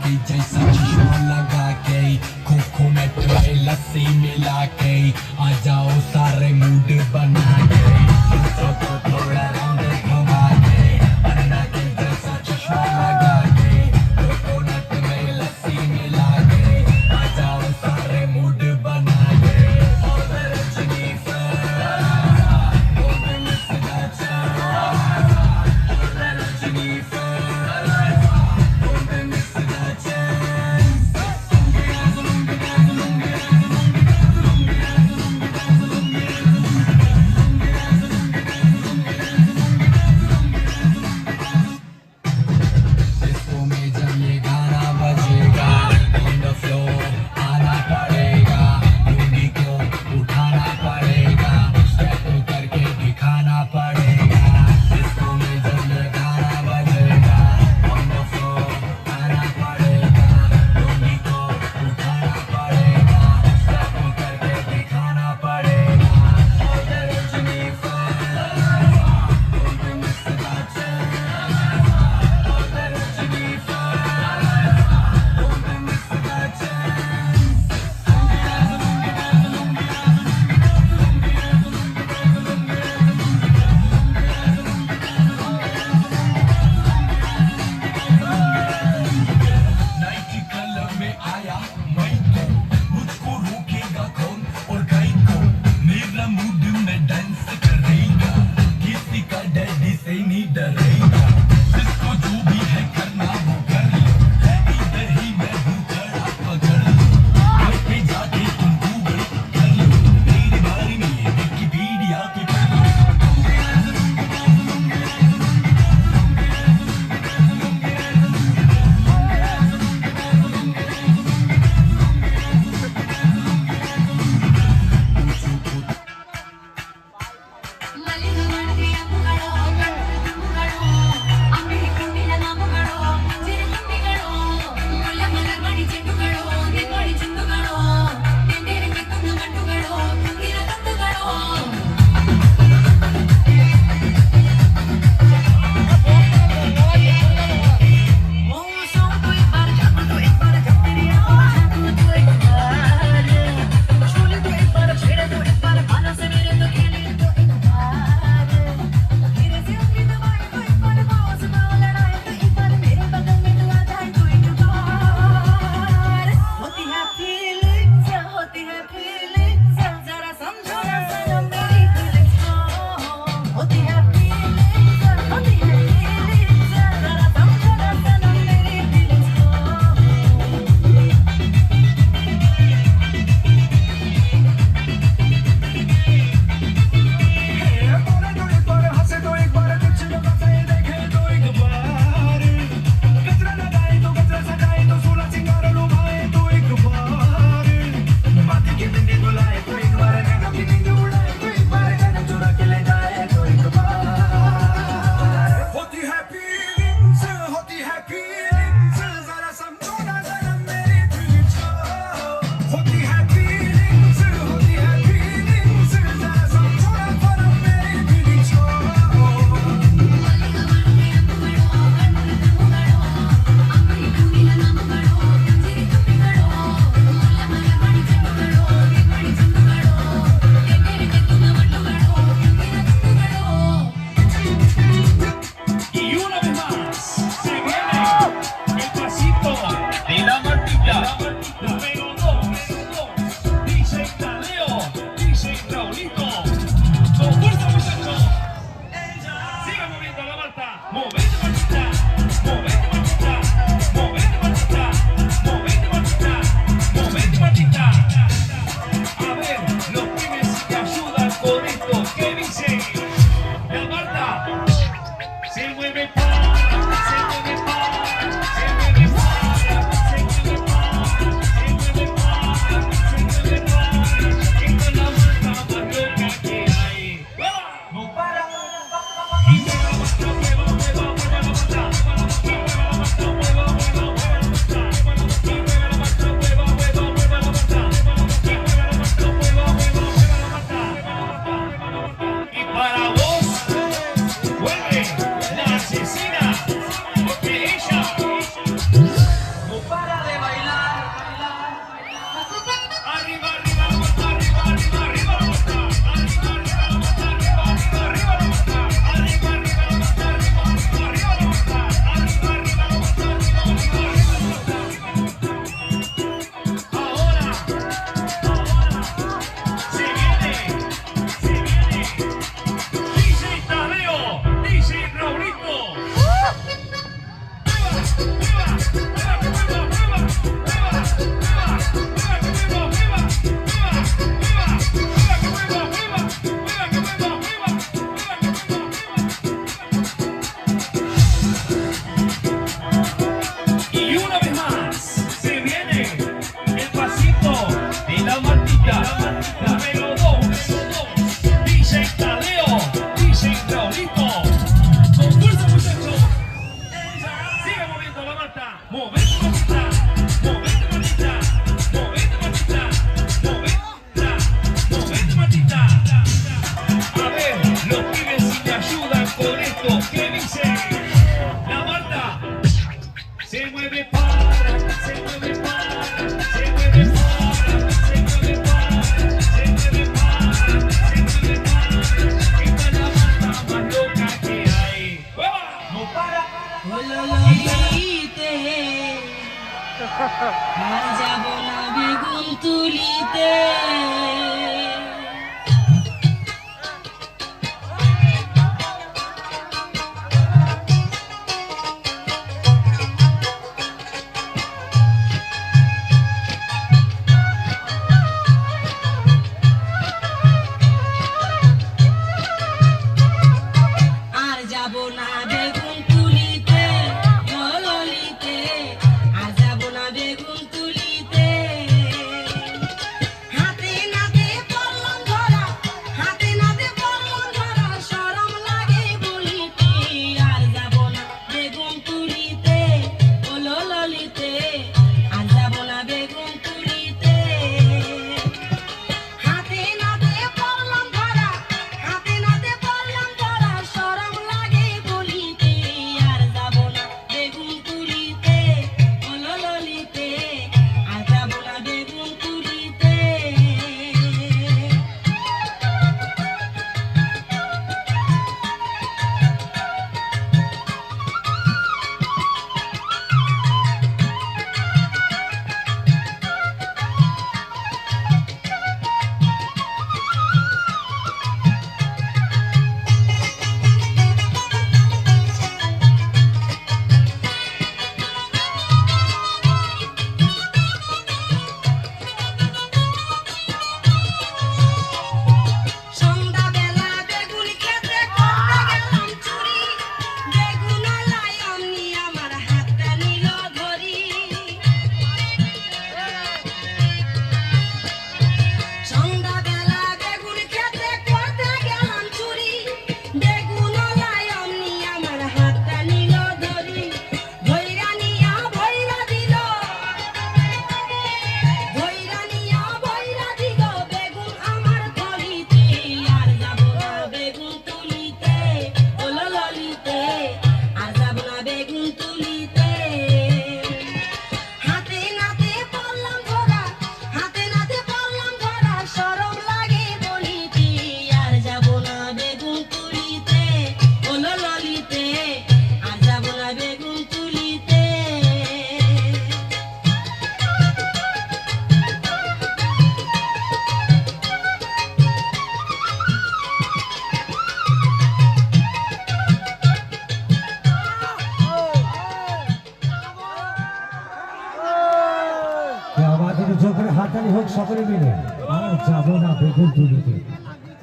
के जैसा चश्मा लगा के कोकोनट में लस्सी मिला के आ जाओ सारे मूड बना के सबको थोड़ा राउंड घुमा के अन्ना के जैसा चश्मा लगा के कोकोनट में लस्सी मिला के आ जाओ सारे मूड बना के और Rajni mueve para, se mueve para, se mueve para, se mueve para, se mueve para, se mueve para. Esta es la banda más loca que hay. No para. ললিতে আর যাব না বেগুন তুলিতে আর যাব না বেগুন তুলিতে ও ললিতে আর যাব না বেগুন তুলিতে হাতে নাতে পড়লাম ধরা হাতে নাতে পড়লাম ধরা শরম লাগে বলিতে আর যাব না বেগুন তুলিতে ও ললিতে আর যাব না বেগুন তুলিতে হাতে নাতে পড়লাম ধরা হাতে নাতে পড়লাম ধরা শরম লাগে বলিতে আর যাব না বেগুন তুলিতে ও ললিতে আর যাব না বেগুন তুলিতে সন্ধ্যাবেলা বেগুন খেতে করতে গেলাম চুরি বেগুনওয়ালাই অমনি আমার হাতটা নিল ধরি সন্ধ্যাবেলা বেগুন খেতে করতে গেলাম চুরি বেগুনওয়ালাই অমনি আমার হাতটা নিল ধরি ভৈরা নিয়া ভৈরা দিল ভৈরা নিয়া ভৈরা দিল বেগুন আমার থলিতে আর যাব না বেগুন তুলিতে ও ললিতে আর যাব না বেগুন তুলিতে হাতে নাতে পড়লাম ধরা হাতে নাতে পড়লাম ধরা শরম লাগে বলিতে আর যাব না বেগুন তুলিতে ও ললিতে আর যাব না বেগুন তুলিতে আমাদের চোখের হাতালি হোক সকলে মিলে আর যাবো না বেগুন তুলিতে।